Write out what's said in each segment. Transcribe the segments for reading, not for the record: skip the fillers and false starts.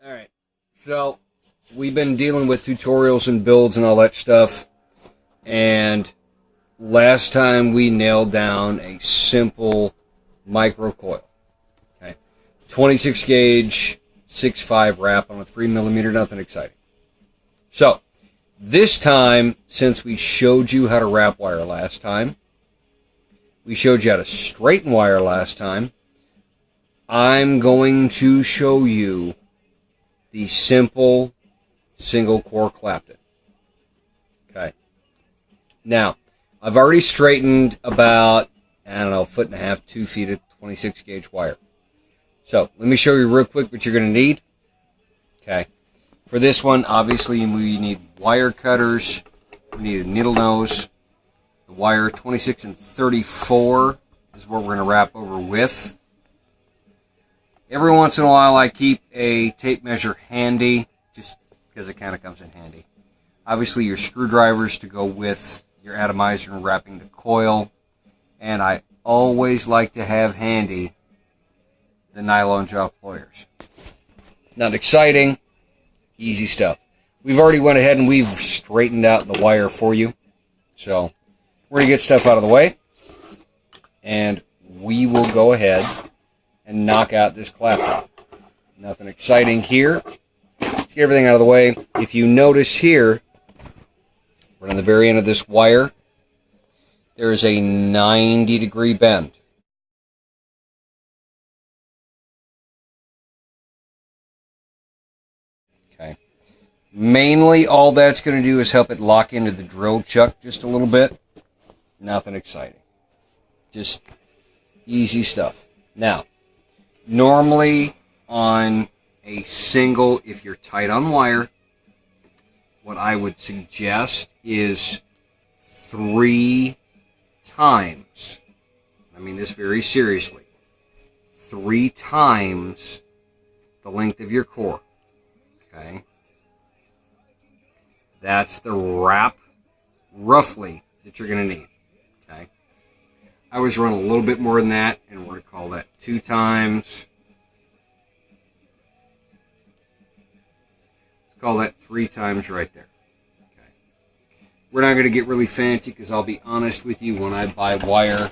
Alright, so we've been dealing with tutorials and builds and all that stuff, and last time we nailed down a simple micro coil. Okay, 26 gauge, 6.5 wrap on a 3mm, nothing exciting. So, this time, since we showed you how to wrap wire last time, we showed you how to straighten wire last time, I'm going to show you the simple single core Clapton. Okay. Now, I've already straightened about, I don't know, a foot and a half, 2 feet of 26 gauge wire. So, let me show you real quick what you're going to need. Okay. For this one, obviously, we need wire cutters. We need a needle nose. The wire 26 and 34 is what we're going to wrap over with. Every once in a while, I keep a tape measure handy, just because it kind of comes in handy. Obviously, your screwdrivers to go with your atomizer and wrapping the coil. And I always like to have handy the nylon jaw pliers. Not exciting, easy stuff. We've already went ahead and we've straightened out the wire for you. So, we're going to get stuff out of the way. And we will go ahead and knock out this Clapton. Nothing exciting here. Let's get everything out of the way. If you notice here, right on the very end of this wire, there is a 90-degree bend. Okay. Mainly all that's going to do is help it lock into the drill chuck just a little bit. Nothing exciting. Just easy stuff. Now, normally on a single, if you're tight on wire, what I would suggest is 3 times, I mean this very seriously, 3 times the length of your core. Okay? That's the wrap, roughly, that you're going to need. Okay? I always run a little bit more than that, and we're going to call that 2 times. Let's call that 3 times right there. Okay. We're not going to get really fancy because I'll be honest with you, when I buy wire,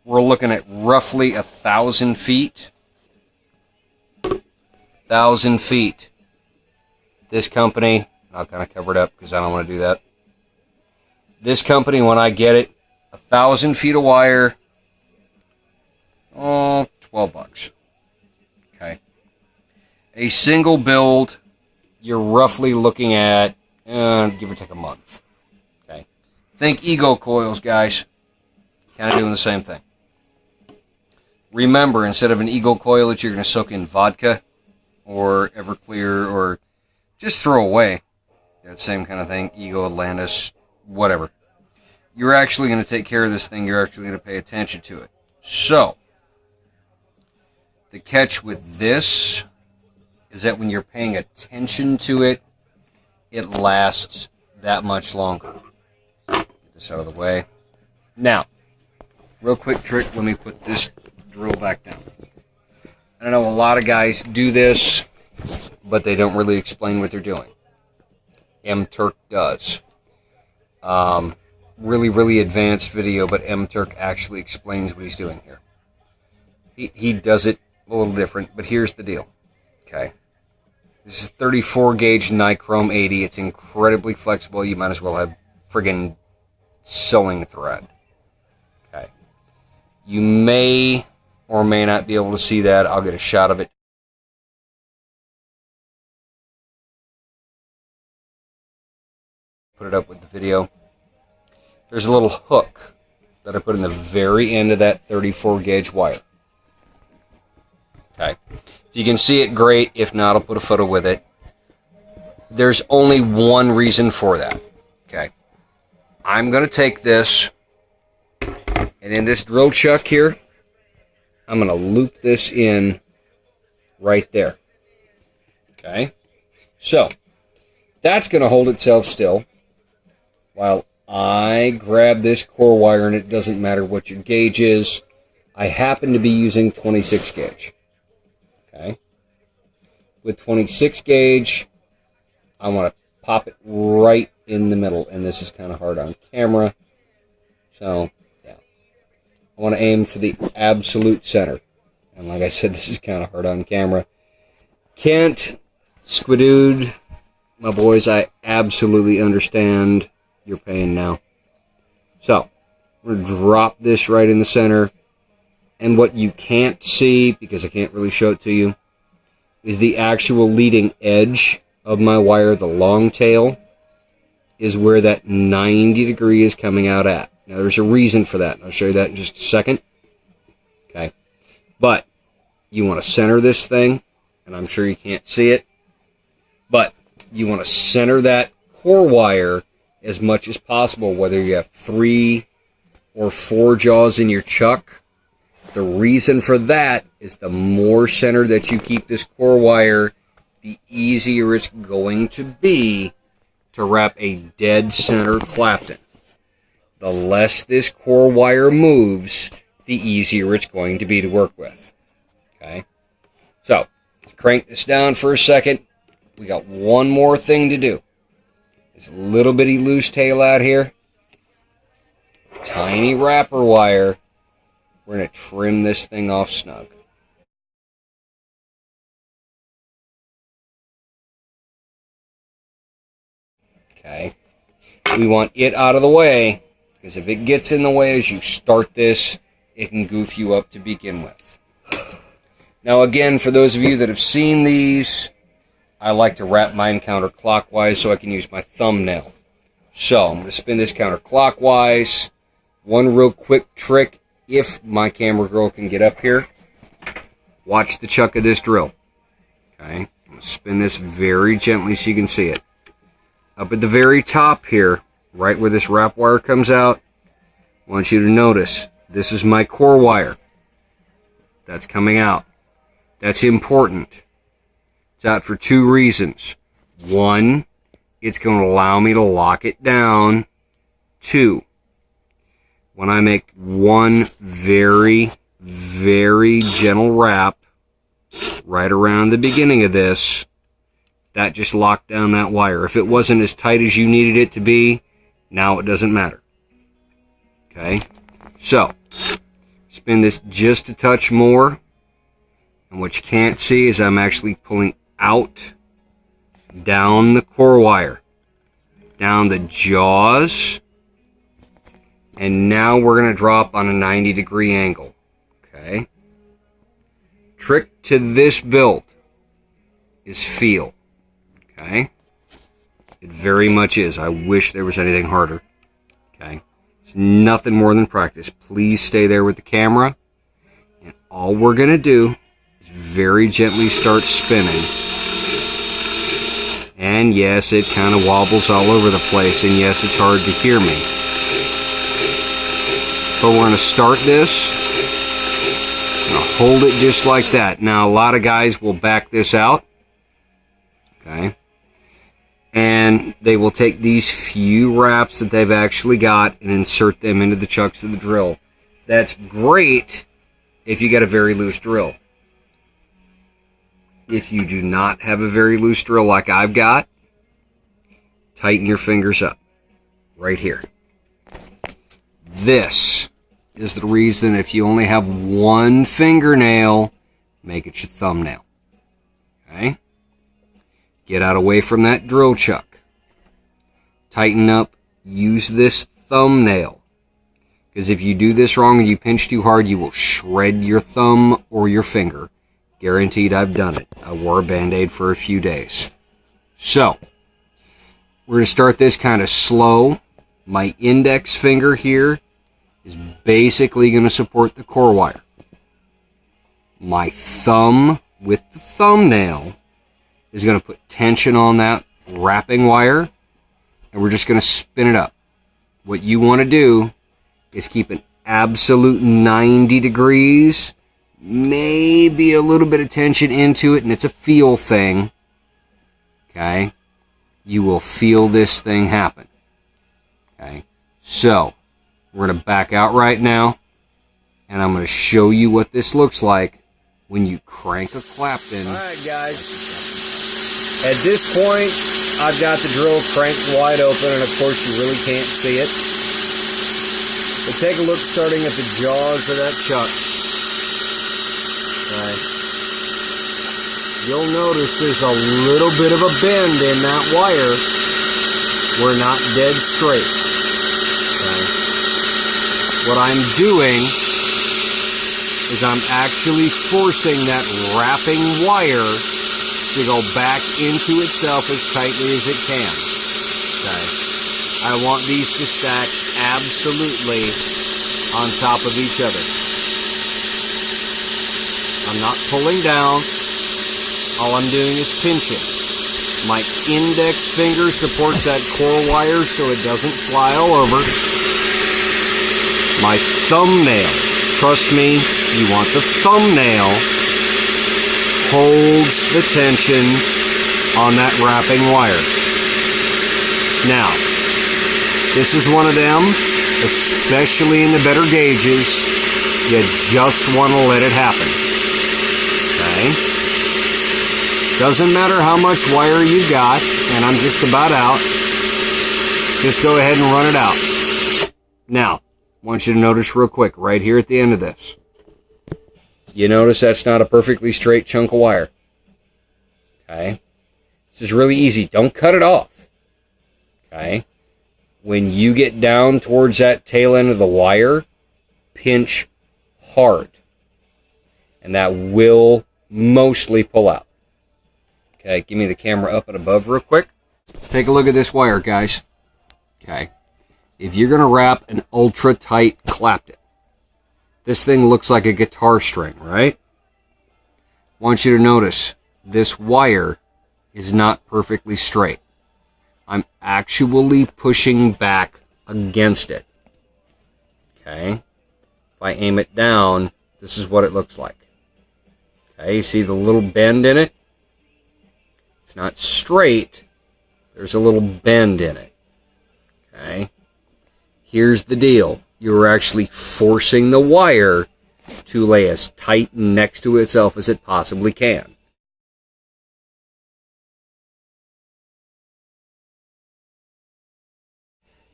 we're looking at roughly 1,000 feet. 1,000 feet. This company, I'll kind of cover it up because I don't want to do that. This company, when I get it, 1,000 feet of wire, oh, $12. Okay. A single build, you're roughly looking at, give or take a month. Okay. Think ego coils, guys. Kind of doing the same thing. Remember, instead of an ego coil that you're going to soak in vodka or Everclear or just throw away, that same kind of thing, ego, Atlantis, whatever. You're actually going to take care of this thing. You're actually going to pay attention to it. So, the catch with this is that when you're paying attention to it, it lasts that much longer. Get this out of the way. Now, real quick trick, let me put this drill back down. I know a lot of guys do this, but they don't really explain what they're doing. M-Turk does. Really advanced video, but M-Turk actually explains what he's doing here. He does it a little different, but here's the deal. Okay. This is 34 gauge nichrome 80. It's incredibly flexible. You might as well have friggin' sewing thread. Okay. You may or may not be able to see that. I'll get a shot of it. Put it up with the video. There's a little hook that I put in the very end of that 34 gauge wire. Okay. If you can see it, great. If not, I'll put a photo with it. There's only one reason for that. Okay. I'm going to take this, and in this drill chuck here, I'm going to loop this in right there. Okay. So, that's going to hold itself still while I grab this core wire, and it doesn't matter what your gauge is. I happen to be using 26 gauge. Okay. with 26 gauge. I want to pop it right in the middle, and this is kind of hard on camera. So, yeah. I want to aim for the absolute center. And like I said, this is kind of hard on camera. Kent, Squidood, my boys, I absolutely understand your pain now. So, we're going to drop this right in the center. And what you can't see, because I can't really show it to you, is the actual leading edge of my wire, the long tail, is where that 90 degree is coming out at. Now, there's a reason for that, and I'll show you that in just a second. Okay. But you want to center this thing, and I'm sure you can't see it, but you want to center that core wire as much as possible, whether you have 3 or 4 jaws in your chuck. The reason for that is the more center that you keep this core wire, the easier it's going to be to wrap a dead center Clapton. The less this core wire moves, the easier it's going to be to work with. Okay? So, let's crank this down for a second. We got one more thing to do. This little bitty loose tail out here. Tiny wrapper wire. We're going to trim this thing off snug. Okay. We want it out of the way, because if it gets in the way as you start this, it can goof you up to begin with. Now again, for those of you that have seen these, I like to wrap mine counterclockwise so I can use my thumbnail. So I'm going to spin this counterclockwise. One real quick trick, if my camera girl can get up here, watch the chuck of this drill. Okay, I'm going to spin this very gently so you can see it. Up at the very top here, right where this wrap wire comes out, I want you to notice, this is my core wire. That's coming out. That's important. It's out for 2 reasons. 1, it's going to allow me to lock it down. 2, when I make one very, very gentle wrap right around the beginning of this, that just locked down that wire. If it wasn't as tight as you needed it to be, now it doesn't matter. Okay? So, spin this just a touch more. And what you can't see is I'm actually pulling out, down the core wire, down the jaws, and now we're going to drop on a 90-degree angle. Okay? Trick to this build is feel. Okay? It very much is. I wish there was anything harder. Okay? It's nothing more than practice. Please stay there with the camera. And all we're going to do is very gently start spinning. And yes, it kind of wobbles all over the place. And yes, it's hard to hear me. But we're going to start this. I'm going to hold it just like that. Now, a lot of guys will back this out. Okay? And they will take these few wraps that they've actually got and insert them into the chucks of the drill. That's great if you got a very loose drill. If you do not have a very loose drill like I've got, tighten your fingers up. Right here. This is the reason if you only have one fingernail, make it your thumbnail. Okay? Get out away from that drill chuck. Tighten up. Use this thumbnail. Because if you do this wrong and you pinch too hard, you will shred your thumb or your finger. Guaranteed, I've done it. I wore a Band-Aid for a few days. So, we're going to start this kind of slow. My index finger here is basically going to support the core wire. My thumb with the thumbnail is going to put tension on that wrapping wire, and we're just going to spin it up. What you want to do is keep an absolute 90 degrees, maybe a little bit of tension into it, and it's a feel thing. Okay? You will feel this thing happen. Okay? So, we're going to back out right now, and I'm going to show you what this looks like when you crank a Clapton. All right, guys. At this point, I've got the drill cranked wide open, and of course you really can't see it. But take a look starting at the jaws of that chuck. Right. You'll notice there's a little bit of a bend in that wire. We're not dead straight. Okay. What I'm doing is I'm actually forcing that wrapping wire to go back into itself as tightly as it can. Okay. I want these to stack absolutely on top of each other. I'm not pulling down. All I'm doing is pinching. My index finger supports that core wire so it doesn't fly all over. My thumbnail, trust me, you want the thumbnail, holds the tension on that wrapping wire. Now, this is one of them, especially in the better gauges, you just want to let it happen. Okay? Doesn't matter how much wire you got, and I'm just about out. Just go ahead and run it out. Now, I want you to notice real quick, right here at the end of this. You notice that's not a perfectly straight chunk of wire. Okay? This is really easy. Don't cut it off. Okay? When you get down towards that tail end of the wire, pinch hard. And that will mostly pull out. Okay, give me the camera up and above real quick. Take a look at this wire, guys. Okay. If you're going to wrap an ultra-tight Clapton, this thing looks like a guitar string, right? I want you to notice this wire is not perfectly straight. I'm actually pushing back against it. Okay? If I aim it down, this is what it looks like. Okay, you see the little bend in it? It's not straight. There's a little bend in it. Okay? Here's the deal. You're actually forcing the wire to lay as tight next to itself as it possibly can.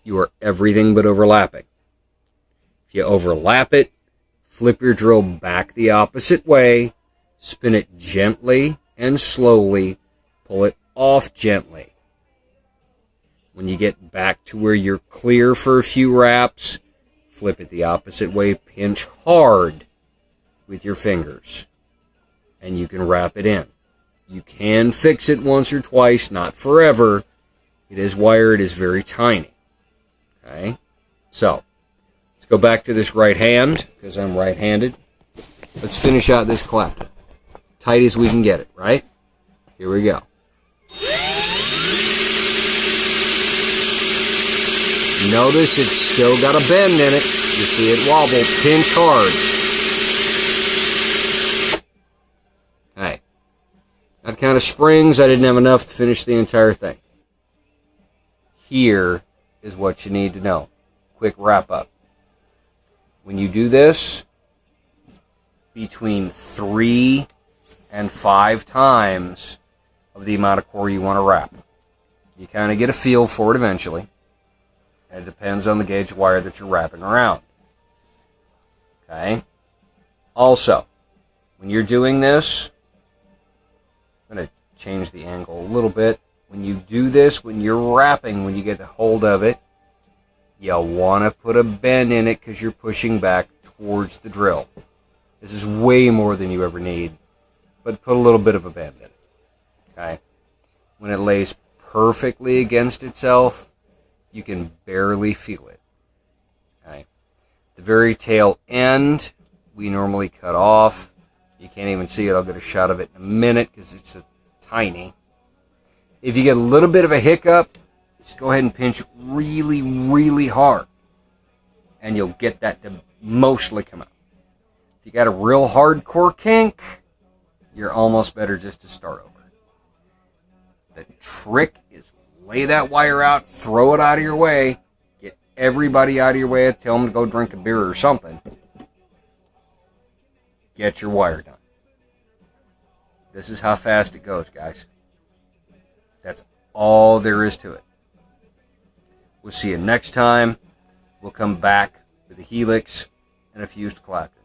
You are everything but overlapping. If you overlap it, flip your drill back the opposite way, spin it gently and slowly, pull it off gently. When you get back to where you're clear for a few wraps, flip it the opposite way, pinch hard with your fingers, and you can wrap it in. You can fix it once or twice, not forever. It is wire, it is very tiny. Okay? So, let's go back to this right hand, because I'm right-handed. Let's finish out this Clapton. Tight as we can get it, right? Here we go. Notice it's still got a bend in it. You see it wobble. Pinch hard. Hey. That kind of springs. I didn't have enough to finish the entire thing. Here is what you need to know. Quick wrap up. When you do this, between 3 and 5 times of the amount of core you want to wrap. You kind of get a feel for it eventually. And it depends on the gauge wire that you're wrapping around. Okay? Also, when you're doing this, I'm going to change the angle a little bit. When you do this, when you're wrapping, when you get a hold of it, you want to put a bend in it because you're pushing back towards the drill. This is way more than you ever need, but put a little bit of a bend in it. Okay? When it lays perfectly against itself, you can barely feel it. Okay? The very tail end, we normally cut off. You can't even see it. I'll get a shot of it in a minute because it's tiny. If you get a little bit of a hiccup, just go ahead and pinch really, really hard. And you'll get that to mostly come out. If you got a real hardcore kink, you're almost better just to start over. The trick is lay that wire out, throw it out of your way, get everybody out of your way, tell them to go drink a beer or something. Get your wire done. This is how fast it goes, guys. That's all there is to it. We'll see you next time. We'll come back with a Helix and a fused Clapton.